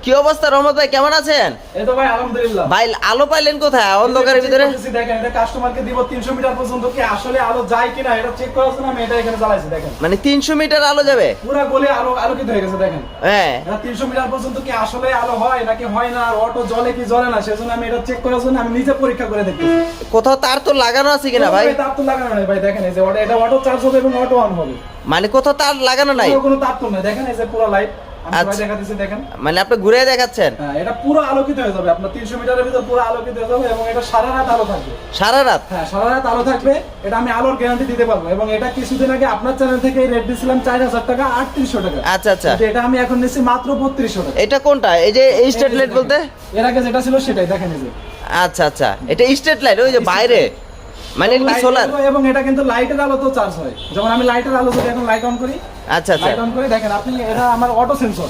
কি অবস্থা রহমত ভাই, কেমন আছেন? এই তো ভাই আলহামদুলিল্লাহ। ভাই আলো পাইলেন কোথায় অন্ধকারের ভিতরে? দেখেন এটা কাস্টমারকে দিব 300 মিটার পর্যন্ত, কি আসলে আলো যায় কিনা এটা চেক করার জন্য আমি এটা এখানে চালাইছি। দেখেন মানে 300 মিটার আলো যাবে? পুরো গলি আলোকিত হয়ে গেছে। দেখেন হ্যাঁ, এটা 300 মিটার পর্যন্ত কি আসলে আলো হয় নাকি হয় না, আর অটো জ্বলে কি জ্বলে না, সেজন্য আমি এটা চেক করার জন্য আমি নিজে পরীক্ষা করে দেখতেছি। কোথাও তার তো লাগানো আছে কিনা ভাই? তার তো লাগানো নাই ভাই। দেখেন এই যে এটা অটো চার্জ হবে এবং অটো অন হবে। মানে কোথাও তার লাগানো নাই? কোনো তার তো নাই। দেখেন এই যে পুরো লাইট আমি আচ্ছা। সবাই দেখাতেছি। দেখেন মানে আপনি ঘুরে দেখাচ্ছেন? হ্যাঁ, এটা পুরো আলোকিত হয়ে যাবে। আপনার 300 মিটারের ভিতর পুরো আলোকিত হয়ে যাবে এবং এটা সারা রাত আলো থাকবে। সারা রাত? হ্যাঁ, সারা রাত আলো থাকবে। এটা আমি আলোর গ্যারান্টি দিতে পারবো। এবং এটা কিছুদিন আগে আপনার চ্যানেল থেকে রেট দিয়েছিলাম 4000 টাকা 3800 টাকা। আচ্ছা আচ্ছা, কিন্তু এটা আমি এখন নিচ্ছি মাত্র 3200 টাকা। এটা কোনটা? এই যে এই স্ট্রিট লাইট বলতে? এর আগে যেটা ছিল সেটাই। দেখেন এই যে আচ্ছা আচ্ছা, এটা স্ট্রিট লাইট ওই যে বাইরে, মানে এটা কি লাইট সোলার? এবং এটা কিন্তু লাইটের আলো তো চার্জ হয়। যেমন আমি লাইটের আলো যদি এখন লাইট অন করি, আচ্ছা আচ্ছা, লাইট অন করে দেখেন আপনি, এটা আমার অটো সেন্সর।